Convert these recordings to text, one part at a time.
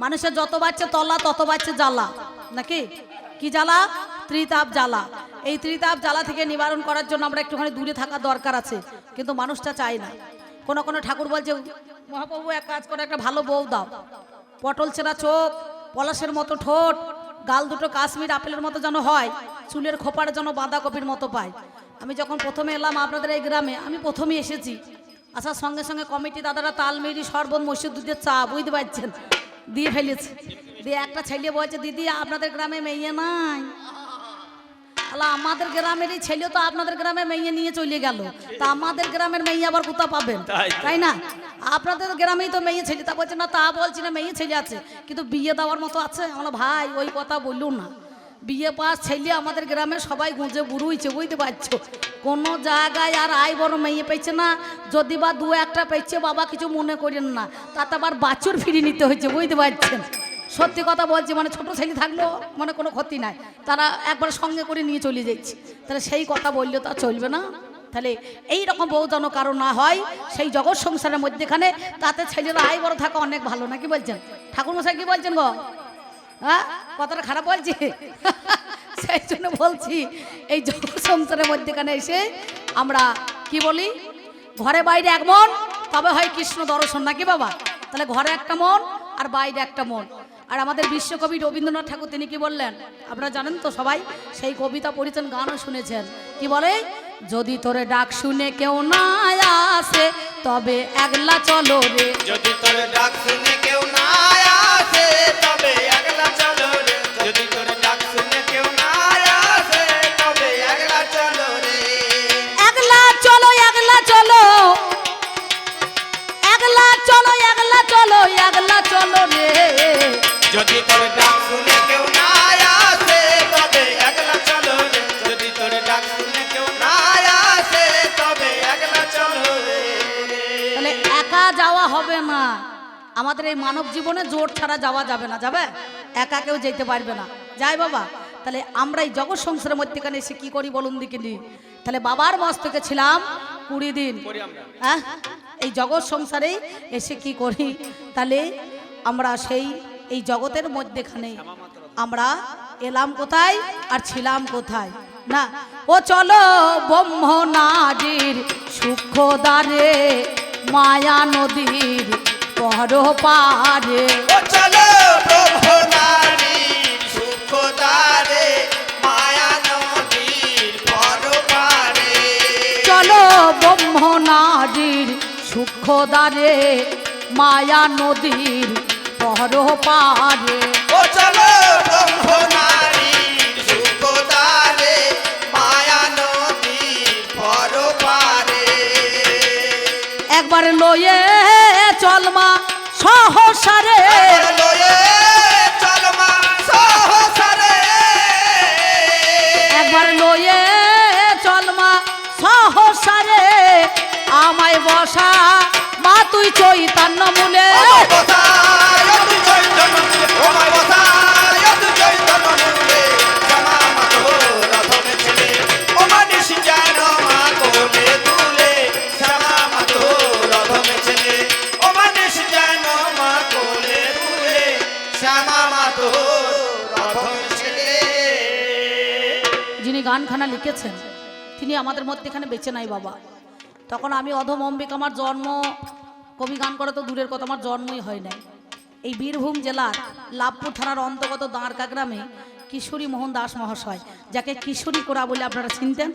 মানুষের যত বাড়ছে তলা তত বাড়ছে জ্বালা, নাকি কি জ্বালা? ত্রিতাপ জ্বালা। এই ত্রিতাপ জ্বালা থেকে নিবারণ করার জন্য আমরা একটুখানি দূরে থাকা দরকার আছে, কিন্তু মানুষটা চায় না। কোনো ঠাকুর বলছে মহাপ্রভু এক কাজ করে একটা ভালো বউ দাও, পটল চেরা চোখ, পলাশের মতো ঠোঁট, গাল দুটো কাশ্মীর আপেলের মতো যেন হয়, চুলের খোপার যেন বাঁধাকপির মতো পায়। আমি যখন প্রথমে এলাম আপনাদের এই গ্রামে, আমি প্রথমেই এসেছি, আসার সঙ্গে সঙ্গে কমিটি দাদারা তালমেরি শরবত মসজিদ দুধের চা বুঝতে পারছেন দিয়ে ফেলেছে। দিয়ে একটা ছেলে বলছে দিদি আপনাদের গ্রামে মেয়ে নাই। আলা আমাদের গ্রামেরই ছেলে তো আপনাদের গ্রামে মেয়ে নিয়ে চলে গেল, তা আমাদের গ্রামের মেয়ে আবার কোথা পাবেন, তাই না? আপনাদের গ্রামেই তো মেয়ে ছেলে। তা বলছে না, তা বলছি না, মেয়ে ছেলে আছে কিন্তু বিয়ে দেওয়ার মতো আছে। আমরা ভাই ওই কথা বললো না, বিয়ে পাস ছেলে আমাদের গ্রামে সবাই গুঁজে বুড়ুইছে, বুঝতে পারছো? কোনো জায়গায় আর আই বড় মেয়ে পেয়েছে না, যদি বা দু একটা পেয়েছে বাবা কিছু মনে করেন না, তাতে আবার বাছুর ফিরিয়ে নিতে হয়েছে, বুঝতে পারছেন? সত্যি কথা বলছি, মানে ছোট ছেলে থাকলেও মানে কোনো ক্ষতি নাই, তারা একবার সঙ্গে করে নিয়ে চলে যাচ্ছে। তাহলে সেই কথা বললে তা চলবে না। তাহলে এই রকম বউ যেন কারো না হয় সেই জগৎ সংসারের মধ্যেখানে, তাতে ছেলেরা আয় বড় থাকা অনেক ভালো, নাকি বলছেন? ঠাকুরমশাই কি বলছেন গো? হ্যাঁ, কথাটা খারাপ বলছি? সেই জন্য বলছি এই জগৎ সংসারের মধ্যেখানে এসে আমরা কি বলি, ঘরে বাইরে এক মন তবে হয় কৃষ্ণ দর্শন, নাকি বাবা? তাহলে ঘরে একটা মন আর বাইরে একটা মন। আর আমাদের বিশ্বকবি রবীন্দ্রনাথ ঠাকুর তিনি কি বললেন আপনারা জানেন তো সবাই, সেই কবিতা পড়েছেন, গানও শুনেছেন। কি বলে? যদি তোরে ডাক শুনে কেউ না আসে তবে একলা চলো রে, যদি তোরে ডাক শুনে কেউ না আসে তবে একলা চলো রে, যদি তোরে ডাক শুনে কেউ না আসে তবে একলা চলো রে, একলা চলো, একলা চলো, একলা চলো, একলা চলো, একলা চলো রে, যদি তোরে ডাক শুনে কেউ না আসে তবে একলা চলো রে, যদি তোরে ডাক শুনে কেউ না আসে তবে একলা চলো রে। তাহলে একা যাওয়া হবে না। আমাদের এই মানব জীবনে জোট ছাড়া যাওয়া যাবে না, যাবে? একা কেউ যেতে পারবে না, যাই বাবা। তাহলে আমরা এই জগৎ সংসারের মধ্যেখানে এসে কি করি বলুন দেখিনি? তাহলে বাবার মস্তকে ছিলাম 20 দিন, হ্যাঁ, এই জগৎ সংসারেই এসে কি করি? তাহলে আমরা সেই এই জগতের মধ্যেখানে আমরা এলাম কোথায় আর ছিলাম কোথায়? না, ও চলো ব্রহ্মনারীর সূক্ষ্ম দ্বারে, মায়া নদীর পর পারে, ও চলো ব্রহ্মনারীর সূক্ষ্ম দ্বারে, মায়া নদীর পর পারে, চলো ব্রহ্মনারীর সূক্ষ্ম দ্বারে, মায়া নদীর পর পারে, ও চলো ব্রহ্মনারীর সূক্ষ্ম দ্বারে, মায়া নদীর পর পারে, একবার লয়ে চলমা সহসারে, একবার লয়ে চল মা সহসারে, একবার লয়ে চলমা সহসারে, আমায় বসা মা তুই চৈতন্য মূলে, আমার বসায় তুই চৈতন্য মূলে, আমার বসায় তুই চৈতন্য মূলে, শ্যামা মা তোর রথমে ছেলে, ও মানিস যেন মা কোলে তুলে, শ্যামা মা তোর রথমে ছেলে, ও মানিস যেন মা কোলে তুলে, শ্যামা মা তোর রথমে ছেলে। যিনি গানখানা লিখেছেন তিনি আমাদের মধ্যে এখানে বেঁচে নাই বাবা। তখন আমি অধম অম্বিক, আমার জন্ম, কবি গান করা তো দূরের কথা, আমার জন্মই হয় নাই। এই বীরভূম জেলার লাভপুর থানার অন্তর্গত দাঁড়কা গ্রামে কিশোরী মোহন দাস মহাশয়, যাকে কিশোরী কোরা বলে আপনারা চিনতেন,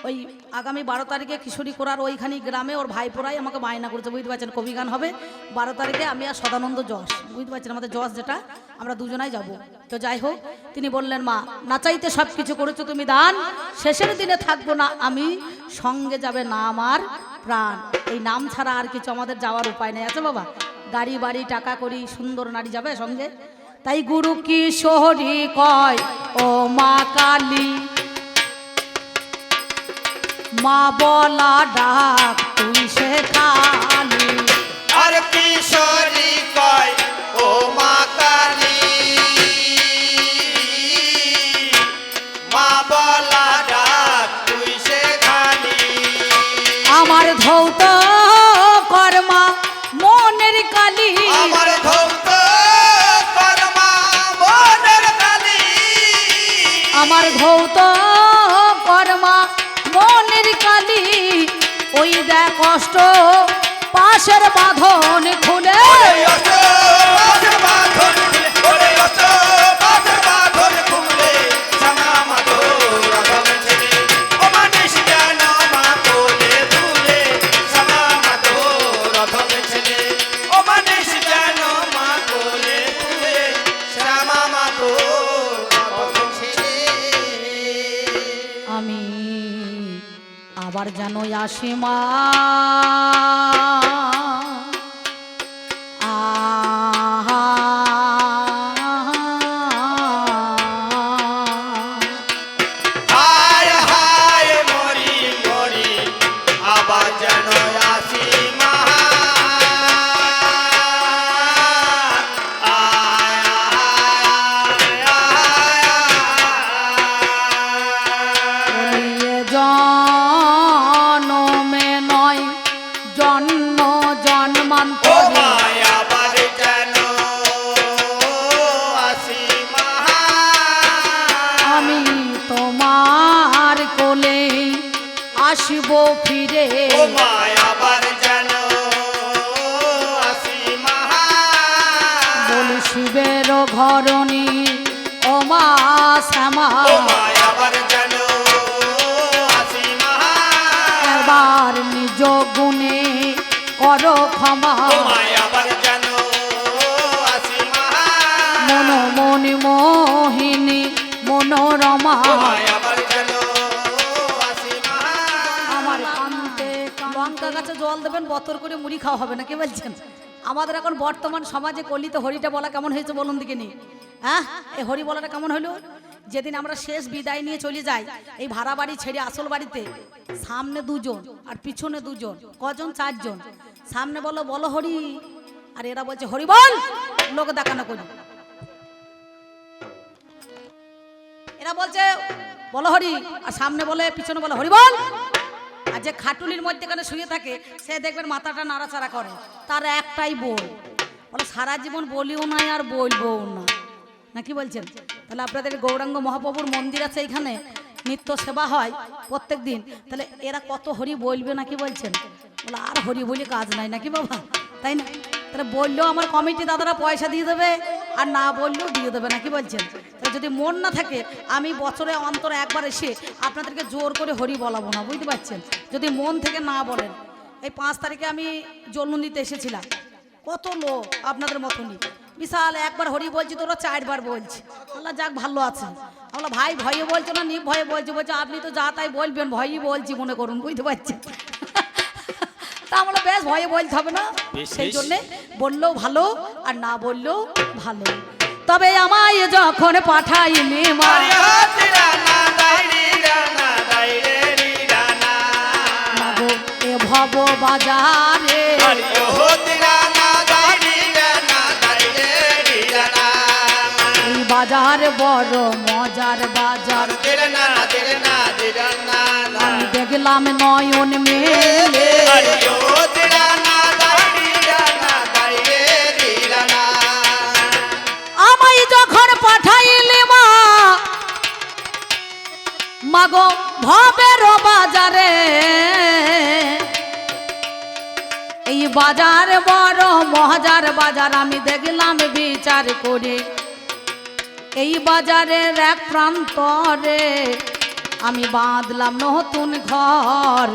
ওই আগামী 12 তারিখে কিশোরী কোরার ওইখানে গ্রামে ওর ভাইপোরাই আমাকে বায়না করেছে, বুঝতে পারছেন? কবি গান হবে 12 তারিখে, আমি আর সদানন্দ যশ, বুঝতে পারছেন? আমাদের যশ যেটা, আমরা দুজনাই যাব। তো যাই হোক, তিনি বললেন মা নাচাইতে সব কিছু করেছো তুমি দান, শেষের দিনে থাকবো না আমি, সঙ্গে যাবে না আমার প্রাণ। এই নাম ছাড়া আর কিছু আমাদের যাওয়ার উপায় নেই, আছে বাবা? গাড়ি বাড়ি টাকা করি, সুন্দর নারী যাবে সঙ্গে। তাই গুরু কিশোরী কয় ও মা কালী, মা বলা ডাক তুই সে কালী, আর কিশোরী কয় ও মা কালী, মা বলা ডাক তুই সেখানি, আমার ধৌত কর্মা মনের কালী, আমার ধৌত আমার ধৌত কর্মা মনের কালি ওই দেখ কষ্ট পাশের বাঁধন খুলে ওরে অষ্ট পাশের বাঁধন খুলে, ওরে অষ্ট পাশের বাঁধন খুলে, শ্যামা মাধব রথম ছেড়ে ও মানুষ যেন মা কোলে তুলে, শ্যামা মাধব রথম ছেড়ে ও মানুষ যেন মা কোলে তুলে, শ্যামা মাধব রথম ছেড়ে। আমি আবার যেন আসি মা হায় হায় মরি মরি আবার যেন আসি মা। জনমে নয় জন্ম ও জন্মান্তরে মায় আবার যেন আসি মা। আমি তোমার কোলে আসব ফিরে ও মায় আবার যেন আসি মা। বলি শিবের ঘরণী ও মা শ্যামা ও মায় আবার যেন আসি মা। এবার নিজ গুণে করো ক্ষমা ও মায় আবার যেন আসি মা। মন মনি মোহিনী মনোরমা ও মায় আবার যেন আসি মা। আমার কান্তে লঙ্কা গাছে জল দেবেন বতর করে মুড়ি খাওয়া হবে না কি বলছেন আমাদের এখন বর্তমান সমাজে কলিতে হরিটা বলা কেমন হয়েছে বলুন দিকে নি হ্যাঁ এই হরি বলাটা কেমন হলো যেদিন আমরা শেষ বিদায় নিয়ে চলে যাই এই ভাড়া বাড়ি ছেড়ে আসল বাড়িতে সামনে দুজন আর পিছনে দুজন কজন চারজন সামনে বলো বলো হরি আর এরা বলছে হরি বল লোক দেখানো করি এরা বলছে বলো হরি আর সামনে বলে পিছনে বলে হরি বল আর যে খাটুলির মধ্যেখানে শুয়ে থাকে সে দেখবেন মাথাটা নাড়াচাড়া করে তার একটাই বল বলে সারা জীবন বলিও নাই আর বলবো না না কি বলছেন তাহলে আপনাদের গৌরাঙ্গ মহাপ্রভুর মন্দির আছে এইখানে নিত্য সেবা হয় প্রত্যেক দিন তাহলে এরা কত হরি বলবে নাকি বলছেন বলে আর হরি বলি কাজ নাই নাকি বাবা তাই না তাহলে বললেও আমার কমিটি দাদারা পয়সা দিয়ে দেবে আর না বললেও দিয়ে দেবে নাকি বলছেন তাহলে যদি মন না থাকে আমি বছরে অন্তর একবার এসে আপনাদেরকে জোর করে হরি বলাবো না বুঝতে পারছেন যদি মন থেকে না বলেন এই 5 তারিখে আমি জলনন্দিতে এসেছিলাম কত লোক আপনাদের মতনই বিশাল একবার হরি বলছি তোরা 4 বার বলছি আল্লাহ যাক ভালো আছে আমরা ভাই ভয়ে বলছো না নির্ভয়ে বলছি বলছে আপনি তো যা তাই বলবেন ভয়ই বলছি মনে করুন বুঝতে পারছেন তা আমরা বেশ ভয়ে বলতে হবে না সেই জন্যে বললেও ভালো আর না বললেও ভালো তবে আমায় যখন পাঠাইনি মা হরি হরি রানা দাইরি রানা দাইরে রি রানা। মাগো এ ভব বাজারে হরি হরি রানা দাইরি রানা দাইরে রি রানা। এই বাজার বড় মজার বাজার দিরে না দিরে না দিরে না না। আমি দেখলাম নয়ন মেলে হরি হরি রানা দাইরি রানা দাইরে রি রানা। আমায় যখন পাঠাইলি মা মাগো ভবের বাজারে এই বাজার বড় মহাজার বাজার আমি দেখলাম বিচার করে এই বাজারের এক প্রান্তরে আমি বাঁধলাম নতুন ঘর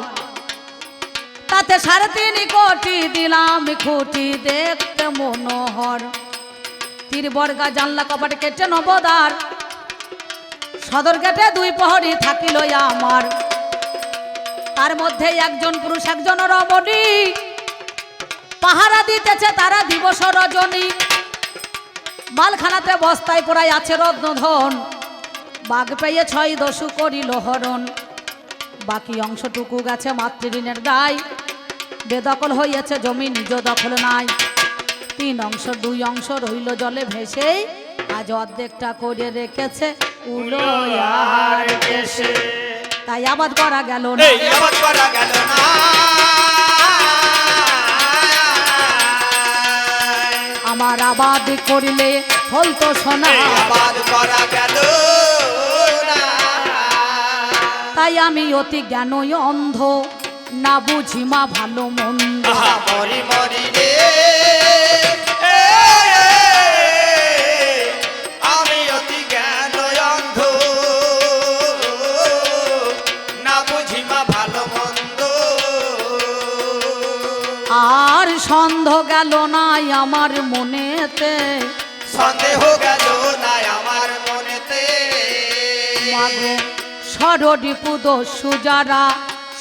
তাতে 3.5 কোটি দিলাম খুঁটি দেখতে মনোহর তীর বর্গা জানলা কপাট কেটে নবদার সদর গেটে 2 প্রহরী থাকিল আমার তার মধ্যে একজন পুরুষ একজন রমণী পাহারা দিতেছে তারা দিবস রজনী মালখানাতে বস্তায় পড়াই আছে রত্নধন বাঘ পেয়ে 6 দস্যু করিল হরণ বাকি অংশটুকু গেছে মাতৃঋণের দায় বেদখল হইয়াছে জমি নিজ দখল নাই 3 অংশ 2 অংশ রইল জলে ভেসে আজ অর্ধেকটা করে রেখেছে উলয়ার দেশে তাই আবাদ করা গেল না এই আবাদ করা গেল না আমার আবাদ করিলে ফল তো সোনা এই আবাদ করা গেল না। তাই আমি অতি জ্ঞানই অন্ধ, না বুঝি মা ভালো মন্দ। আহা মরি মরি রে এ, আমি অতি জ্ঞান অন্ধ, না বুঝি মা ভালো মন্দ। আর সন্দেহ গেল নাই আমার মনেতে, সন্দেহ গেল না আমার মনেতে। মাগো ষড়রিপু দস্যু যারা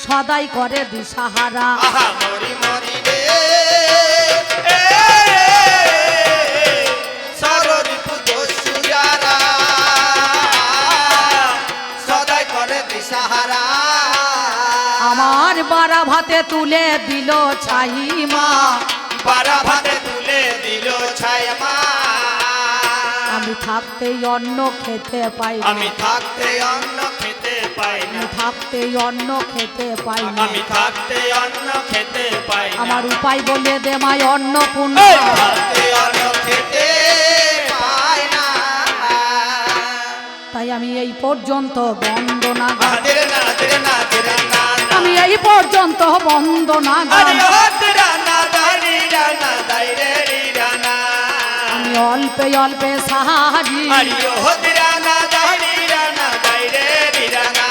সদাই করে দিশাহারা। আহা মরি মরি রে এ, সররিপু দস্যু যারা সদাই করে দিশাহারা। আমার বাড়া ভাতে তুলে দিল ছাই মা, বারা ভাতে তুলে দিল ছায় মা। আমি থাকতে অন্ন খেতে পাই না, আমি থাকতে অন্ন খেতে পাই না, আমি থাকতে অন্ন খেতে পাই না। আমি থাকতে অন্ন খেতে পাই না, আমার উপায় বলে দে মাই অন্ন পূর্ণ। এই থাকতে অন্ন খেতে পাই না। তাই আমি এই পর্যন্ত বন্দনা গান, আদের না আদের না আদের না না। আমি এই পর্যন্ত বন্দনা গান। আরে আদের না দাইরে না দাইরে না। আমি অল্পে অল্পে সাহারি, আরে আদের না দাইরে না দাইরে না।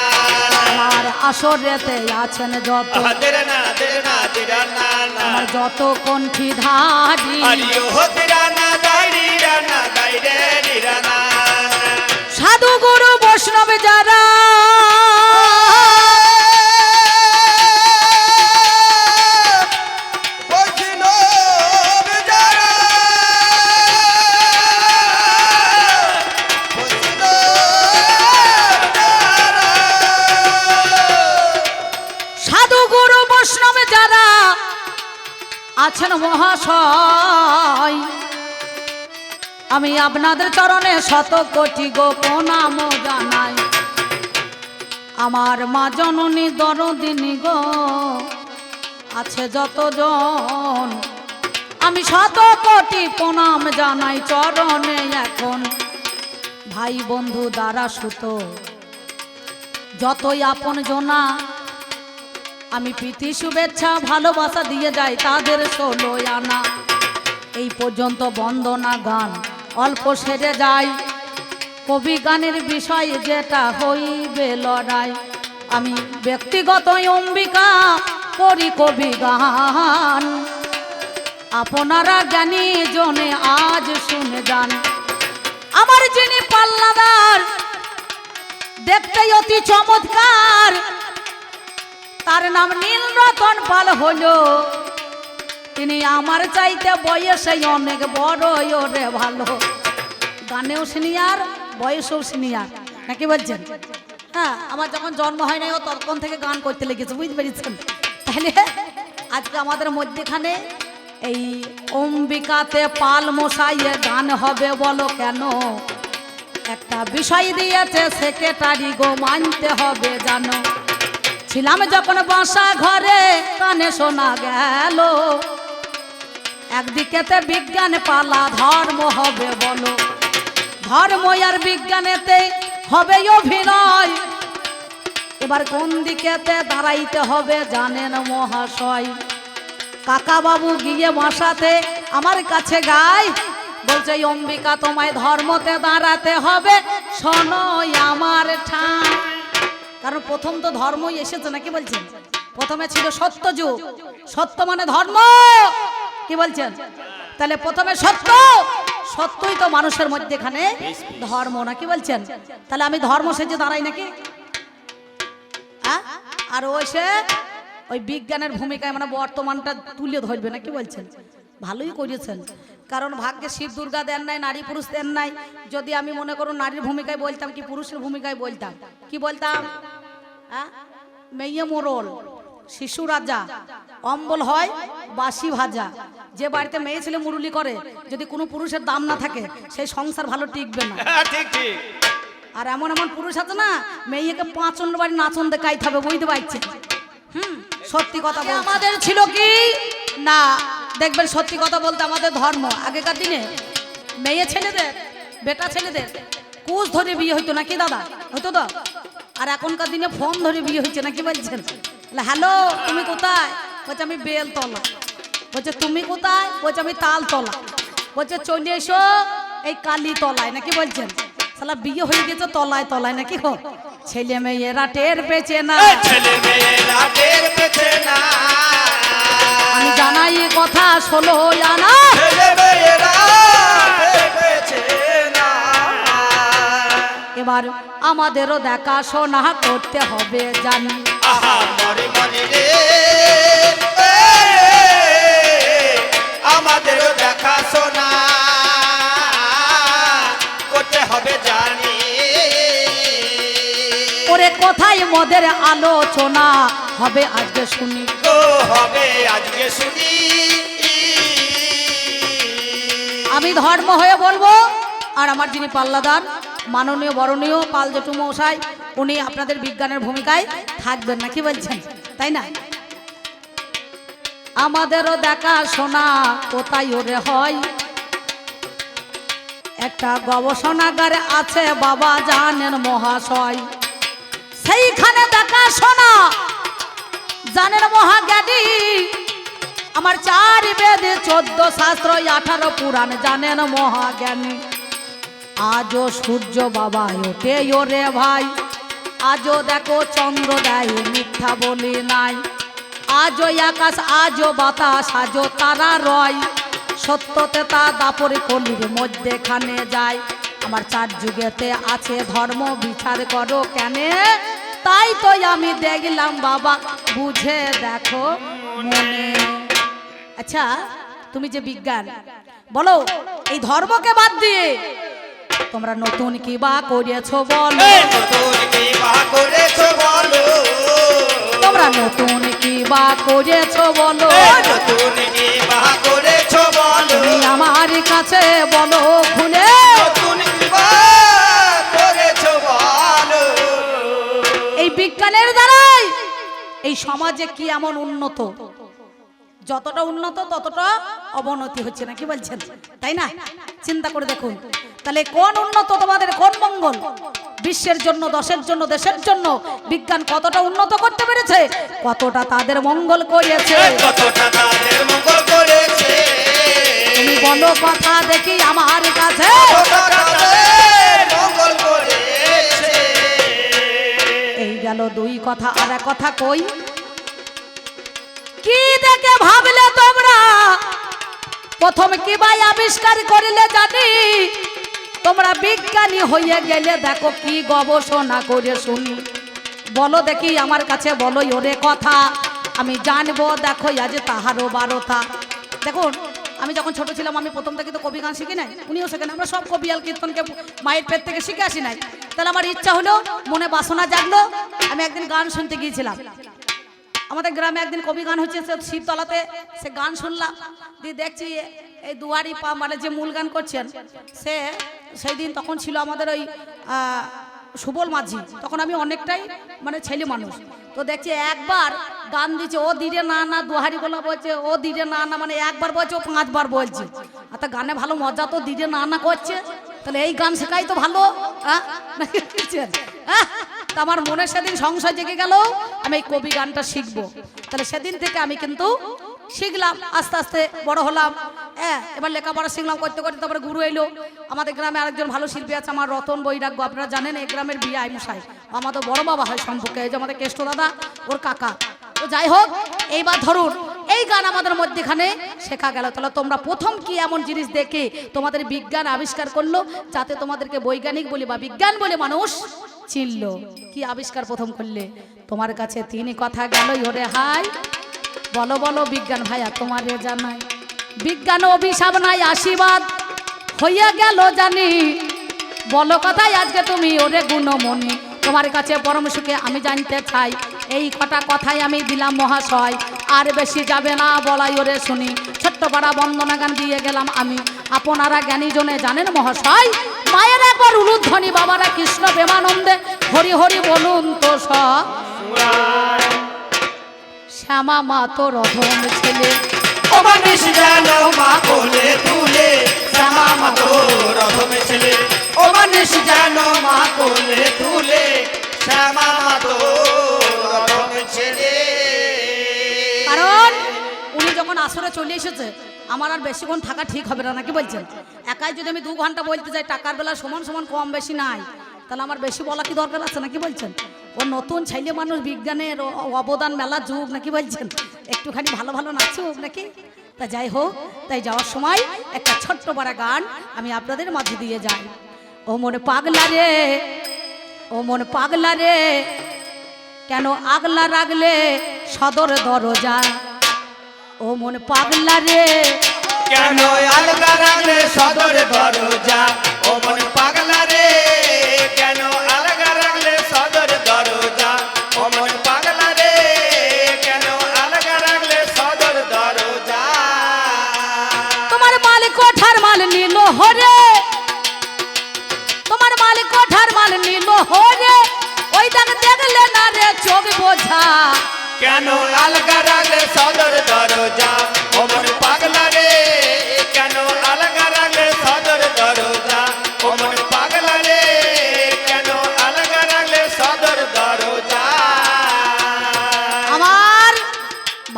আমার আসরেতে আছেন যত, আদের না আদের না আদের না না। আমার যত কণ্ঠী ধারি। আরে আদের না দাইরে না দাইরে না। সাধু গুরু বৈষ্ণব যারা বৈষ্ণব যারা, বৈষ্ণব যারা, সাধু গুরু বৈষ্ণব যারা আছেন মহাশয়, আমি আপনাদের চরণে শত কোটি গো প্রণাম জানাই। আমার মা জননী দরদিনী গো আছে যতজন, আমি শত কোটি প্রণাম জানাই চরণে এখন। ভাই বন্ধু দ্বারা সুত যতই আপন জনা, আমি প্রীতি শুভেচ্ছা ভালোবাসা দিয়ে যাই তাদের 16 আনা। এই পর্যন্ত বন্দনা গান অল্প সেরে যায়, কবি গানের বিষয় যেটা হইবে লড়াই। আমি ব্যক্তিগত অম্বিকা করি কবি গান, আপনারা জ্ঞানী জনে আজ শুনে যান। আমার যিনি পাল্লাদার দেখতে অতি চমৎকার, তার নাম নীলরতন পাল হলো। তিনি আমার চাইতে বয়সে অনেক বড় ওরে ভালো, গানেও সিনিয়র বয়সেও সিনিয়র, নাকি বলছেন? হ্যাঁ, আমার যখন জন্ম হয় নাই ও তখন থেকে গান করতে লেগেছে, বুঝতে পেরেছেন? তাহলে আজকে আমাদের মধ্যেখানে এই অম্বিকাতে পাল মশাইয়ে গান হবে বলো কেন? একটা বিষয় দিয়েছে সেক্রেটারি গো, মানতে হবে জানো। ছিলাম যখন বাসা ঘরে কানে শোনা গেল, একদিকেতে বিজ্ঞান পালা ধর্ম হবে বলো, ধর্ম আর বিজ্ঞানেতে হবে অভিনয়। এবার কোন দিকেতে দাঁড়াইতে হবে জানেন মহাশয়? কাকা বাবু গিয়ে বাসাতে আমার কাছে গায়, বলছে অম্বিকা তোমায় ধর্মতে দাঁড়াতে হবে, শোনো আমার ঠাঁ। কারণ প্রথম তো ধর্মই এসেছে, নাকি বলছেন? প্রথমে ছিল সত্য যুগ, সত্য মানে ধর্ম, কি বলছেন? তাহলে প্রথমে সত্য, সত্যই তো মানুষের মধ্যেখানে ধর্ম, নাকি বলছেন? তাহলে আমি ধর্ম সেজে দাঁড়াই নাকি? আর ওই বিজ্ঞানের ভূমিকায় মানে বর্তমানটা তুলে ধরবে, নাকি বলছেন? ভালোই করেছেন, কারণ ভাগ্যে শিব দুর্গা দেন নাই, নারী পুরুষ দেন নাই। যদি আমি মনে করুন নারীর ভূমিকায় বলতাম কি পুরুষের ভূমিকায় বলতাম, কি বলতাম? মেয়ে মোরল, শিশু রাজা, অম্বল হয় বাসি ভাজা। যে বাড়িতে মেয়ে ছেলে মুরুলি করে, যদি কোনো পুরুষের দাম না থাকে সেই সংসার ভালো টিকবে না। ঠিক ঠিক। আর এমন এমন পুরুষ আছে না, মেয়েকে পাঁচন বাড়ি নাচন দেখাইতে হবে, বুঝতে পারছেন? সত্যি কথা আমাদের ছিল কি না, দেখবেন সত্যি কথা বলতে আমাদের ধর্ম আগেকার দিনে মেয়ে ছেলেদের, বেটা ছেলেদের কুশ ধরে বিয়ে হইতো নাকি দাদা? হইতো তো। আর এখনকার দিনে ফোন ধরে বিয়ে হচ্ছে নাকি বলছেন? হ্যালো, তুমি কোথায়? বলছে আমি বেলতলা। বলছে তুমি কোথায়? বলছে আমি তালতলা। বলছে চলে এসো এই কালী তলায় নাকি বলছেন? শালা বিয়ে হয়ে গেছে তলায় তলায় নাকি গো? ছেলে মেয়েরা টের পেছে না, ছেলে মেয়েরা টের পেছে না, আমি জানাই এ কথা ষোলো জানা। ছেলে মেয়েরা টের পেছে না। এবার আমাদেরও দেখাশোনা করতে হবে জানি। আহা মরে মরে রে, আমাদেরও দেখাশোনা করতে হবে জানি। ওরে কোথায় মদের আলোচনা হবে আজকে শুনি। তো হবে আজকে শুনি। আমি ধর্ম হয়ে বলবো, আর আমার যিনি পাল্লাদান মাননীয় বরণীয় পাল জেঠু মশাই, উনি আপনাদের বিজ্ঞানের ভূমিকায় থাকবেন নাকি বলছেন, তাই না? আমাদেরও দেখাশোনা কোথায় ওরে হয়, একটা গবেষণাগারে আছে বাবা জানেন মহাশয়, সেইখানে দেখাশোনা জানেন মহাজ্ঞানী। আমার 4 বেদে 14 শাস্ত্র 18 পুরাণ জানেন মহাজ্ঞানী। আজও সূর্য বাবা ওঠে ওরে ভাই, আজও দেখো চন্দ্র দেয় মিথ্যা বলি নাই। আজও আকাশ আজও বাতাস আজও তারা রয়, সত্যতে তা দাপরে কলির মধ্যেখানে যায়। আমার 4 যুগেতে আছে ধর্ম বিচার করো কেনে, তাই তো আমি দেখলাম বাবা বুঝে দেখো মনে। আচ্ছা তুমি যে বিজ্ঞান বলো, এই ধর্মকে বাদ দিয়ে তোমরা নতুন কি বা করেছো বলো, নতুন কি বা করেছো বলো, তোমরা নতুন কি বা করেছো বলো, নতুন কি বা করেছো বলো, তুমি আমার কাছে বলো খুলে, নতুন কি বা করেছো বলো। এই বিজ্ঞানের দ্বারাই এই সমাজে কি এমন উন্নত, যতটা উন্নত ততটা অবনতি হচ্ছে নাকি বলছেন, তাই না? চিন্তা করে দেখুন তাহলে কোন উন্নত তোমাদের, কোন মঙ্গল? বিশ্বের জন্য, দশের জন্য, দেশের জন্য বিজ্ঞান কতটা উন্নত করতে পেরেছে, কতটা তাদের মঙ্গল করেছে, কতটা তাদের মঙ্গল করেছে। তুমি বলো কথা দেখি আমার কাছে, কতটা তাদের মঙ্গল করেছে। এই গেল 2 কথা। আর এক কথা কই, কি দেখে ভাবলে তোমরা প্রথম কি ভাই আবিষ্কার করিলে জানি, তোমরা বিজ্ঞানী হয়ে গেলে দেখো কি গবেষণা করে শুনি। বলো দেখি আমার কাছে বলো ওরে কথা, আমি জানবো দেখো আজ তাহারও 12টা। দেখুন আমি যখন ছোট ছিলাম আমি প্রথম থেকে তো কবি গান শিখি নাই, উনিও শেখেন, আমরা সব কবি আল কীর্তনকে মায়ের পেট থেকে শিখে আসি নাই। তাহলে আমার ইচ্ছা হলো, মনে বাসনা জাগলো, আমি একদিন গান শুনতে গিয়েছিলাম। আমাদের গ্রামে একদিন কবি গান হচ্ছে, শিবতলাতে সে গান শুনলাম, দিয়ে দেখছি এই দুয়ারি পা মানে যে মূল গান করছেন সে সেই দিন তখন ছিল আমাদের ওই সুবল মাঝি, তখন আমি অনেকটাই মানে ছেলে মানুষ। তো দেখছি একবার গান দিচ্ছে, ও দিরে না না, দুহারি গোলা বলছে, ও দিরে না না, মানে একবার বলছে ও 5 বার বলছে। আর তা গানে ভালো মজা, তো দিরে না না করছে, তাহলে এই গান শেখাই তো ভালো। হ্যাঁ তা আমার মনে সেদিন সংশয় জেগে গেল, আমি এই কবি গানটা শিখবো। তাহলে সেদিন থেকে আমি কিন্তু শিখলাম, আস্তে আস্তে বড় হলাম। হ্যাঁ এবার লেখাপড়া শিখলাম, করতে করতে তারপরে গুরু এলো। আমাদের গ্রামে আরেকজন ভালো শিল্পী আছে আমার রতন বৈরাগ্য, আপনারা জানেন এই গ্রামের বিয়ে মশাই, আমাদের বড় বাবা হয় সম্পর্কে, এই যে আমাদের কেষ্ট দাদা ওর কাকা। তো যাই হোক, এইবার ধরুন এই গান আমাদের মধ্যেখানে শেখা গেল। তাহলে তোমরা প্রথম কি এমন জিনিস দেখে তোমাদের বিজ্ঞান আবিষ্কার করলো যাতে তোমাদেরকে বৈজ্ঞানিক বলে বা বিজ্ঞান বলে মানুষ চিনলো? কি আবিষ্কার প্রথম করলে? তোমার কাছে 3 কথা গেল ওরে হাই, বলো বলো বিজ্ঞান ভাইয়া তোমারে জানাই। বিজ্ঞান অভিশাপ নাই আশীর্বাদ হইয়া গেল জানি, বলো কথাই আজকে তুমি ওরে গুণমণি। তোমার কাছে পরম সুখে আমি জানতে চাই, এই কটা কথাই আমি দিলাম মহাশয়, আর বেশি যাবে না বলাই ওরে শুনি। ছোট্ট পাড়া বন্দনা গান দিয়ে গেলাম আমি, আপনারা জ্ঞানী জনে জানেন মহাশয়। মায়ের একবার উলুধ্বনি, বাবারা কৃষ্ণ প্রেমানন্দে হরি হরি বলুন তো সব। শ্যামা মা তো রধম ছেলে, ও মানুষ জানো মা কোলে তুলে, শ্যামা মা তো রথমে ছেলে। ও মানুষ জানো আসরে চলে এসেছে, আমার আর বেশিক্ষণ থাকা ঠিক হবে না, নাকি বলছেন? একাই যদি আমি 2 ঘন্টা বলতে যাই, টাকার বেলা সমান সমান কম বেশি নাই, তাহলে আমার বেশি বলা কি দরকার আছে, নাকি বলছেন? ও নতুন ছেলে মানুষ, বিজ্ঞানের অবদান মেলা যুগ, নাকি বলছেন? একটুখানি ভালো ভালো নাচুক নাকি। তা যাই হোক, তাই যাওয়ার সময় একটা ছোট্ট বড় গান আমি আপনাদের মাঝে দিয়ে যাই। ও মনে পাগলা রে, ও মনে পাগলা রে, কেন আগলা রাগলে সদর দরজা। ও মন পাগলা রে, কেন আলগা রাখলে সদর দরজা। ও মন পাগলা রে, কেন আলগা রাখলে সদর দরজা। ও মন পাগলা রে, কেন আলগা রাখলে সদর দরজা। তোমার মালিক কোঠার মাল নিল হরে, তোমার মালিক কোঠার মাল নিল হরে, ওই দাগ দেখলে না রে চোখ বোঝা। কেন আলগা রাখলে সদর দরজা। ও মন পাগলা রে, কেন আলগা রাখলে সদর দরজা। ও মন পাগলা রে, কেন আলগা রাখলে সদর দরজা। আমার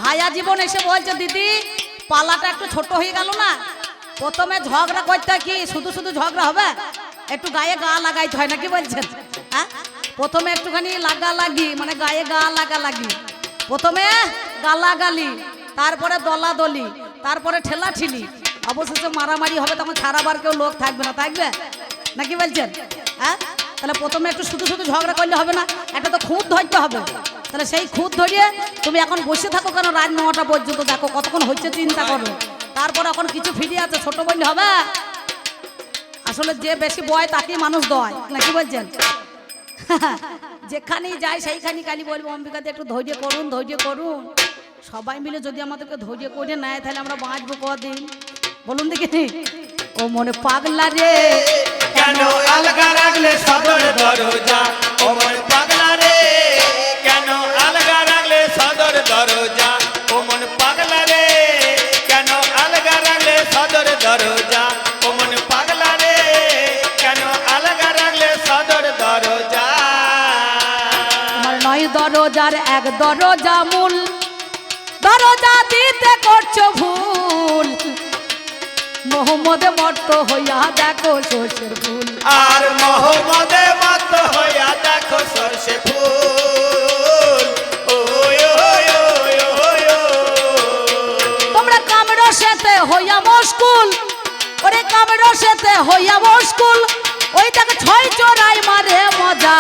ভাইয়া জীবন এসে বলছে, দিদি পালাটা একটু ছোট হয়ে গেল না, প্রথমে ঝগড়া করতে কি শুধু শুধু ঝগড়া হবে, একটু গায়ে গা লাগাইতে হয়, নাকি বলছেন? হ্যাঁ, প্রথমে একটুখানি লাগালাগি, মানে গায়ে গা লাগালাগি, প্রথমে গালাগালি, তারপরে দলাদলি, তারপরে ঠেলাঠিলি, অবশেষে মারামারি হবে, তখন ছাড়াবার কেউ লোক থাকবে না, থাকবে, নাকি বলছেন? হ্যাঁ, তাহলে প্রথমে একটু শুধু শুধু ঝগড়া করলে হবে না, একটা তো খুঁত ধরতে হবে। তাহলে সেই খুঁত ধরিয়ে তুমি এখন বসে থাকো কেন রাত 9টা পর্যন্ত, দেখো কতক্ষণ হচ্ছে চিন্তা করো, তারপর এখন কিছু ফিরে আছে, ছোট বললে হবে? আসলে যে বেশি বয় তাকেই মানুষ দয়, নাকি বলছেন? যেখানেই যাই সেইখানে খালি বলবো অম্বিকাতে একটু ধৈর্য করুন, ধৈর্য করুন। সবাই মিলে যদি আমাদেরকে ধৈর্য করে নেয়, তাহলে আমরা বাঁচবো কদিন বলুন দেখি। ও মনে পাগলা রে, কেন আলগা রাখলে সদর দরজা। ও মন পাগলা রে, কেন আলগা রাখলে সদর দরজা। ও মন পাগলা রে, কেন আলগা রাখলে সদর দরজা। ও মন পাগলা রে, কেন আলগা রাখলে সদর দরজা। আমার 9 দরজার 1 দরজা মূল, দরজা দিতে করছো ভুল, মোহাম্মদ মট্ট হইয়া দেখো সর্ষের ফুল। আর মোহাম্মদে মত হইয়া দেখো সরষে ফুল। ওই ওই ওই ওই তোমরা কামড় সেতে হইয়া মুশকুল, ওরে কামড় সেতে হইয়া মুশকুল, ওই তাকে 6 চোরাই মারে মজা।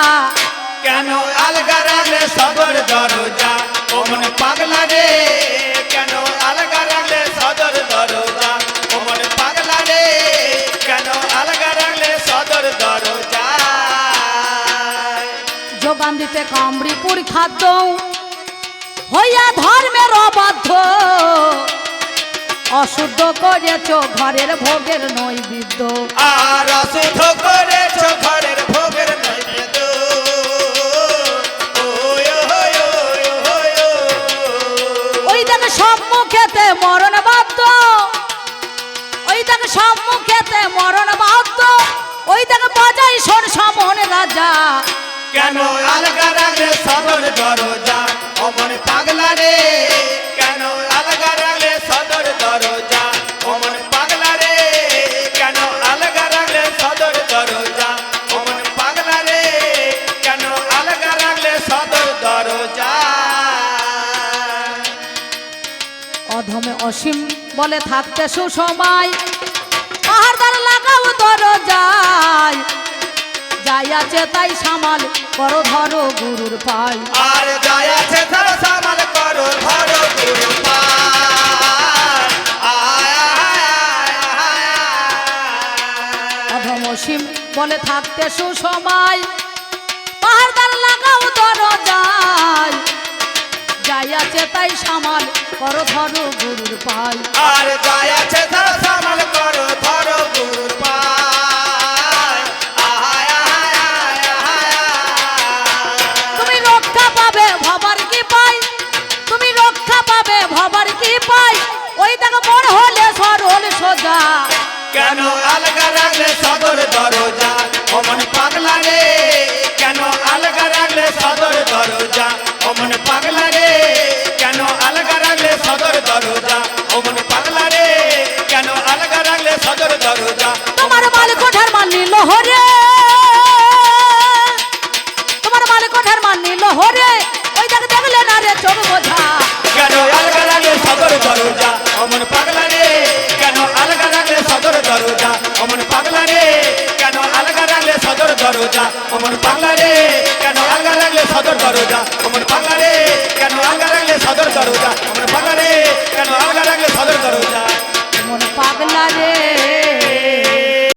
কেন আলগা রাখলে সদর দরজা। ও মন পাগলা রে, কেন আলগা রাখলে সদর দরজা। ও মন পাগলা রে, কেন আলগা রাখলে সদর দরজা। যোগান দিতে কামড়িপুর খাদ্য হইয়া ধর্মের অবাধ্য, অশুদ্ধ করেছ ঘরের ভোগের নৈবেদ্য। আর অশুদ্ধ করেছ ঘরের ভোগের নৈবেদ্য। ওই ওই ওই ওই ওই দেখে সম্মুখেতে মরণ বাধ্য, ওই দেখে সম্মুখেতে মরণ বাধ্য, ওই দেখে বাজাই শোন সমন রাজা। কেন আলগা রাখলে সদর দরজা। ও মন পাগলা রে, কেন আলগা রাখলে সদর দরজা। ও মন পাগলা রে, কেন আলগা রাখলে সদর দরজা। ও মন পাগলা রে, কেন আলগা রাখলে সদর দরজা। অধমে অসীম বলে থাকতে সুসময়, পাহাড়দার লাগাও দরজায়, যাই আছে তাই সামাল করো ধরো গুরুর পাই। আর যাই আছে ধরো সামাল করো ধরো গুরু পায়। আয় আয় আয় আয়। অধম অসীম বলে থাকতে সুসময়, পাহাড়দার লাগাও দরজায়, যাই আছে তাই সামাল করো ধরো গুরুর পাই। আর যাই আছে ধরো সামাল করো ধরো গুরুর পায়। আয় আয় আয় আয় আয়। তুমি রক্ষা পাবে ভবার কি পাই, তুমি রক্ষা পাবে ভবার কি পাই, ওই দেখো মন হলে সরল সোজা। কেন আলগা রাখলে সদর দরজা। ও মন পাগলা রে, কেন আলগা রাখলে সদর দরজা। ও মন পাগলা রে, কেন আলগা রাখলে সদর দরজা। ও হরে তোমার মালিক ওঠার মান নিল হরে ওই দেখ দেখলে না রে চোখ বোঝা কেন আলগা লাগলে সদর দরজা অমন পাগলা রে কেন আলগা লাগলে সদর দরজা অমন পাগলা রে কেন আলগা লাগলে সদর দরজা অমন পাগলা রে কেন আলগা লাগলে সদর দরজা অমন পাগলা রে কেন আলগা লাগলে সদর দরজা অমন পাগলা রে কেন আলগা লাগলে সদর দরজা মন পাগলা রে